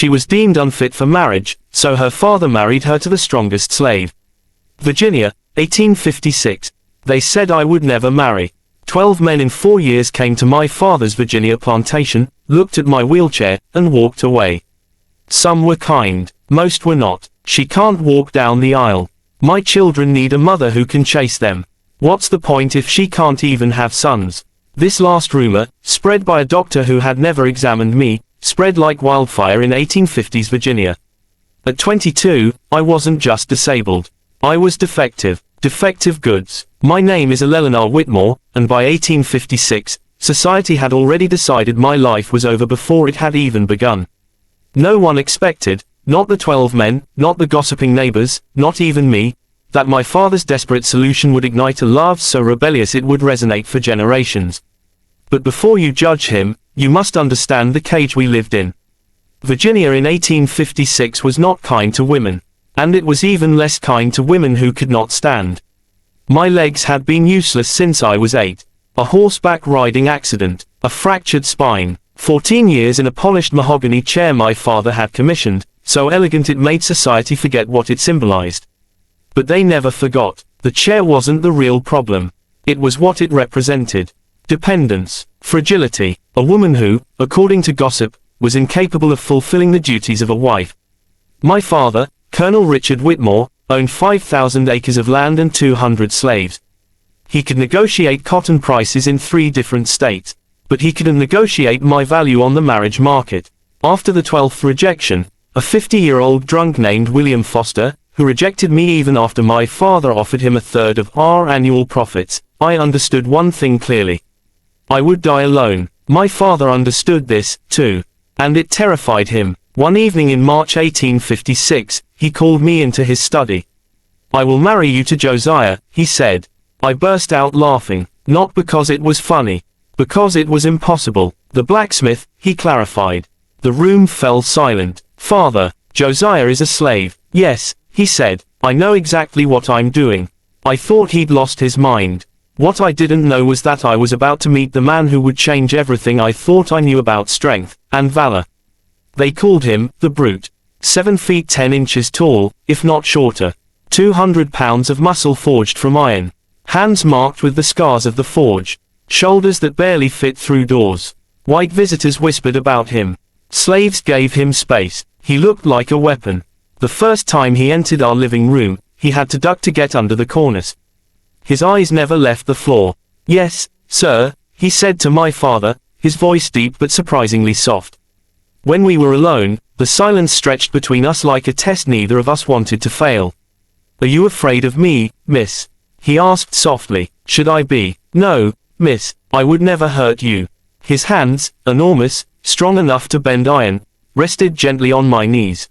She was deemed unfit for marriage, so her father married her to the strongest slave. Virginia, 1856. They said I would never marry. 12 men in 4 years came to my father's Virginia plantation, looked at my wheelchair, and walked away. Some were kind, most were not. She can't walk down the aisle. My children need a mother who can chase them. What's the point if she can't even have sons? This last rumor, spread by a doctor who had never examined me, spread like wildfire in 1850s Virginia. At 22, I wasn't just disabled. I was defective. Defective goods. My name is Eleanor Whitmore, and by 1856, society had already decided my life was over before it had even begun. No one expected, not the 12 men, not the gossiping neighbors, not even me, that my father's desperate solution would ignite a love so rebellious it would resonate for generations. But before you judge him, you must understand the cage we lived in. Virginia in 1856 was not kind to women. And it was even less kind to women who could not stand. My legs had been useless since I was 8. A horseback riding accident, a fractured spine, 14 years in a polished mahogany chair my father had commissioned, so elegant it made society forget what it symbolized. But they never forgot. The chair wasn't the real problem. It was what it represented. Dependence, fragility, a woman who, according to gossip, was incapable of fulfilling the duties of a wife. My father, Colonel Richard Whitmore, owned 5,000 acres of land and 200 slaves. He could negotiate cotton prices in 3 different states, but he couldn't negotiate my value on the marriage market. After the 12th rejection, a 50-year-old drunk named William Foster, who rejected me even after my father offered him a third of our annual profits, I understood one thing clearly. I would die alone. My father understood this, too. And it terrified him. One evening in March 1856, he called me into his study. "I will marry you to Josiah," he said. I burst out laughing, not because it was funny, because it was impossible. "The blacksmith," he clarified. The room fell silent. "Father, Josiah is a slave." "Yes," he said, "I know exactly what I'm doing." I thought he'd lost his mind. What I didn't know was that I was about to meet the man who would change everything I thought I knew about strength and valor. They called him the Brute. 7 feet 10 inches tall, if not shorter. 200 pounds of muscle forged from iron. Hands marked with the scars of the forge. Shoulders that barely fit through doors. White visitors whispered about him. Slaves gave him space. He looked like a weapon. The first time he entered our living room, he had to duck to get under the cornice. His eyes never left the floor. "Yes, sir," he said to my father, his voice deep but surprisingly soft. When we were alone, the silence stretched between us like a test neither of us wanted to fail. "Are you afraid of me, miss?" he asked softly. "Should I be?" "No, miss, I would never hurt you." His hands, enormous, strong enough to bend iron, rested gently on my knees.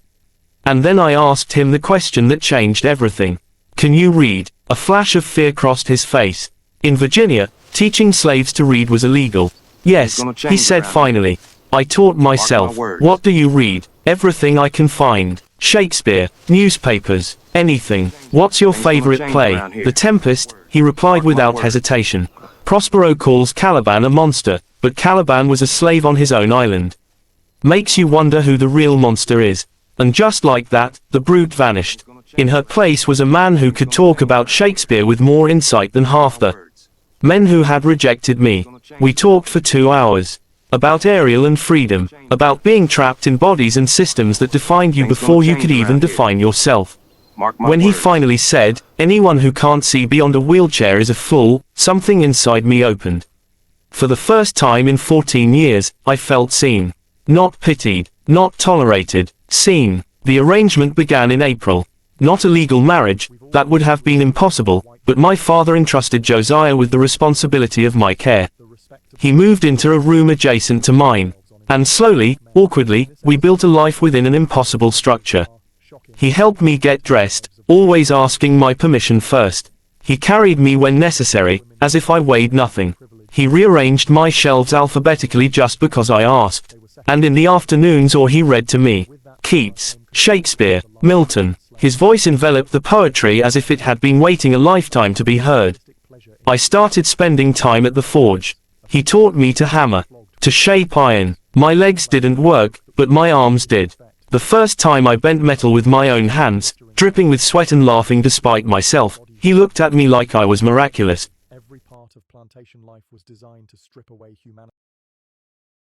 And then I asked him the question that changed everything. "Can you read?" A flash of fear crossed his face. In Virginia, teaching slaves to read was illegal. "Yes," he said finally. "I taught myself." "What do you read?" "Everything I can find. Shakespeare, newspapers, anything." "What's your favorite play?" "The Tempest," he replied without hesitation. "Prospero calls Caliban a monster, but Caliban was a slave on his own island. Makes you wonder who the real monster is." And just like that, the Brute vanished. In her place was a man who could talk about Shakespeare with more insight than half the men who had rejected me. We talked for 2 hours. About Ariel and freedom, about being trapped in bodies and systems that defined you before you could even define yourself. When he finally said, "Anyone who can't see beyond a wheelchair is a fool," something inside me opened. For the first time in 14 years, I felt seen. Not pitied, not tolerated, seen. The arrangement began in April. Not a legal marriage, that would have been impossible, but my father entrusted Josiah with the responsibility of my care. He moved into a room adjacent to mine, and slowly, awkwardly, we built a life within an impossible structure. He helped me get dressed, always asking my permission first. He carried me when necessary, as if I weighed nothing. He rearranged my shelves alphabetically just because I asked. And in the afternoons he read to me. Keats, Shakespeare, Milton. His voice enveloped the poetry as if it had been waiting a lifetime to be heard. I started spending time at the forge. He taught me to hammer, to shape iron. My legs didn't work, but my arms did. The first time I bent metal with my own hands, dripping with sweat and laughing despite myself, he looked at me like I was miraculous. Every part of plantation life was designed to strip away humanity.